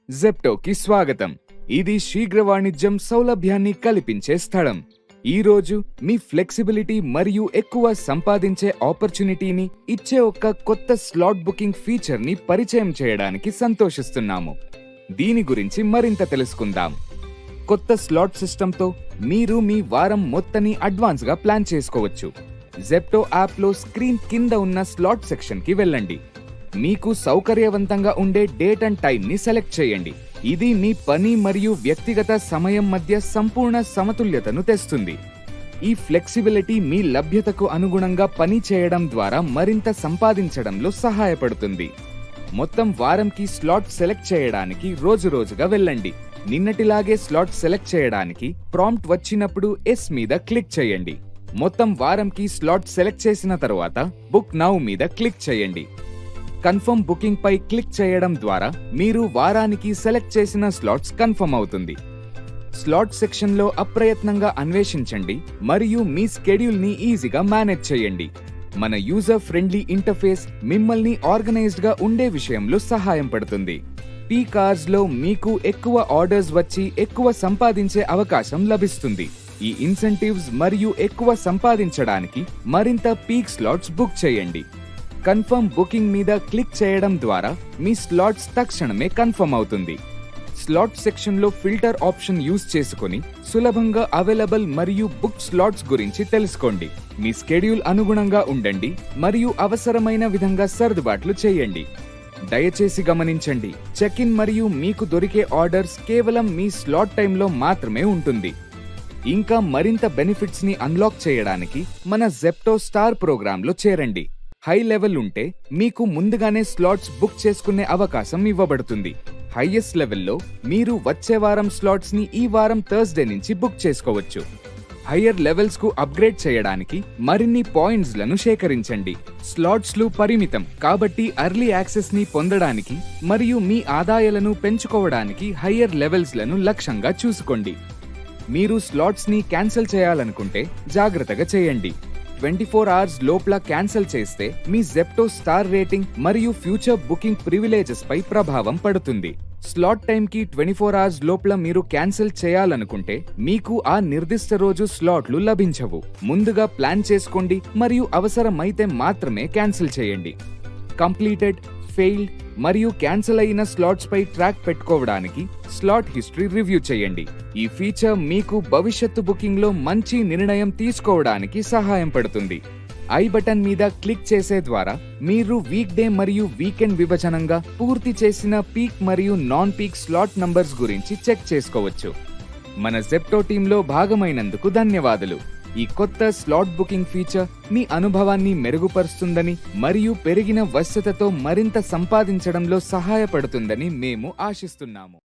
జెప్టోకి స్వాగతం. ఇది శీఘ్ర వాణిజ్యం సౌలభ్యాన్ని కల్పించే స్థలం. ఈ రోజు మీ ఫ్లెక్సిబిలిటీ మరియు ఎక్కువ సంపాదించే ఆపర్చునిటీని ఇచ్చే ఒక కొత్త స్లాట్ బుకింగ్ ఫీచర్ని పరిచయం చేయడానికి సంతోషిస్తున్నాము. దీని గురించి మరింత తెలుసుకుందాం. కొత్త స్లాట్ సిస్టంతో మీరు మీ వారం మొత్తాన్ని అడ్వాన్స్గా ప్లాన్ చేసుకోవచ్చు. జెప్టో యాప్లో స్క్రీన్ కింద ఉన్న స్లాట్ సెక్షన్కి వెళ్ళండి. మీకు సౌకర్యవంతంగా ఉండే డేట్ అండ్ టైంని సెలెక్ట్ చేయండి. ఇది మీ పని మరియు వ్యక్తిగత సమయం మధ్య సంపూర్ణ సమతుల్యతను తెస్తుంది. ఈ ఫ్లెక్సిబిలిటీ మీ లభ్యతకు అనుగుణంగా పని చేయడం ద్వారా మరింత సంపాదించడంలో సహాయపడుతుంది. మొత్తం వారంకి స్లాట్ సెలెక్ట్ చేయడానికి రోజుగా వెళ్ళండి. నిన్నటిలాగే స్లాట్ సెలెక్ట్ చేయడానికి ప్రాంప్ట్ వచ్చినప్పుడు ఎస్ మీద క్లిక్ చేయండి. మొత్తం వారంకి స్లాట్ సెలెక్ట్ చేసిన తర్వాత బుక్ నౌ మీద క్లిక్ చేయండి. కన్ఫర్మ్ బుకింగ్ పై క్లిక్ చేయడం ద్వారా మీరు వారానికి సెలెక్ట్ చేసిన స్లాట్స్ కన్ఫర్మ్ అవుతుంది. స్లాట్ సెక్షన్లో అప్రయత్నంగా అన్వేషించండి మరియు మీ స్కెడ్యూల్ని ఈజీగా మేనేజ్ చేయండి. మన యూజర్ ఫ్రెండ్లీ ఇంటర్ఫేస్ మిమ్మల్ని ఆర్గనైజ్డ్గా ఉండే విషయంలో సహాయం పడుతుంది. పీక్ అవర్స్లో మీకు ఎక్కువ ఆర్డర్స్ వచ్చి ఎక్కువ సంపాదించే అవకాశం లభిస్తుంది. ఈ ఇన్సెంటివ్స్ మరియు ఎక్కువ సంపాదించడానికి మరింత పీక్ స్లాట్స్ బుక్ చేయండి. కన్ఫర్మ్ బుకింగ్ మీద క్లిక్ చేయడం ద్వారా మీ స్లాట్స్ తక్షణమే కన్ఫర్మ్ అవుతుంది. స్లాట్ సెక్షన్లో ఫిల్టర్ ఆప్షన్ యూజ్ చేసుకుని సులభంగా అవైలబుల్ మరియు బుక్ స్లాట్స్ గురించి తెలుసుకోండి. మీ స్కెడ్యూల్ అనుగుణంగా ఉండండి మరియు అవసరమైన విధంగా సర్దుబాట్లు చేయండి. దయచేసి గమనించండి, చెక్ ఇన్ మరియు మీకు దొరికే ఆర్డర్స్ కేవలం మీ స్లాట్ టైంలో మాత్రమే ఉంటుంది. ఇంకా మరింత బెనిఫిట్స్ ని అన్లాక్ చేయడానికి మన జెప్టో స్టార్ ప్రోగ్రాంలో చేరండి. హై లెవెల్ ఉంటే మీకు ముందుగానే స్లాట్స్ బుక్ చేసుకునే అవకాశం ఇవ్వబడుతుంది. హైయెస్ట్ లెవెల్లో మీరు వచ్చే వారం స్లాట్స్ ని ఈ వారం థర్స్డే నుంచి బుక్ చేసుకోవచ్చు. హయ్యర్ లెవెల్స్ కు అప్గ్రేడ్ చేయడానికి మరిన్ని పాయింట్స్ లను సేకరించండి. స్లాట్స్లు పరిమితం కాబట్టి ఎర్లీ యాక్సెస్ ని పొందడానికి మరియు మీ ఆదాయాలను పెంచుకోవడానికి హయ్యర్ లెవెల్స్ లను లక్ష్యంగా చూసుకోండి. మీరు స్లాట్స్ ని క్యాన్సిల్ చేయాలనుకుంటే జాగ్రత్తగా చేయండి. 24 అవర్స్ లోపల క్యాన్సిల్ చేస్తే మీ జెప్టో స్టార్ రేటింగ్ మరియు ఫ్యూచర్ బుకింగ్ ప్రివిలేజెస్ పై ప్రభావం పడుతుంది. స్లాట్ టైంకి 24 అవర్స్ లోపల మీరు క్యాన్సిల్ చేయాలనుకుంటే మీకు ఆ నిర్దిష్ట రోజు స్లాట్లు లభించవు. ముందుగా ప్లాన్ చేసుకోండి మరియు అవసరమైతే మాత్రమే క్యాన్సిల్ చేయండి. కంప్లీటెడ్, ఫెయిల్డ్ మరియు క్యాన్సిల్ అయిన స్లాట్స్ పై ట్రాక్ పెట్టుకోవడానికి స్లాట్ హిస్టరీ రివ్యూ చేయండి. ఈ ఫీచర్ మీకు భవిష్యత్తు బుకింగ్ లో మంచి నిర్ణయం తీసుకోవడానికి సహాయం పడుతుంది. ఐ బటన్ మీద క్లిక్ చేసే ద్వారా మీరు వీక్ డే మరియు వీకెండ్ విభజనంగా పూర్తి చేసిన పీక్ మరియు నాన్ పీక్ స్లాట్ నంబర్స్ గురించి చెక్ చేసుకోవచ్చు. మన జెప్టో టీంలో భాగమైనందుకు ధన్యవాదాలు. ఈ కొత్త స్లాట్ బుకింగ్ ఫీచర్ మీ అనుభవాన్ని మెరుగుపరుస్తుందని మరియు పెరిగిన వశ్యతతో మరింత సంపాదించడంలో సహాయపడుతుందని మేము ఆశిస్తున్నాము.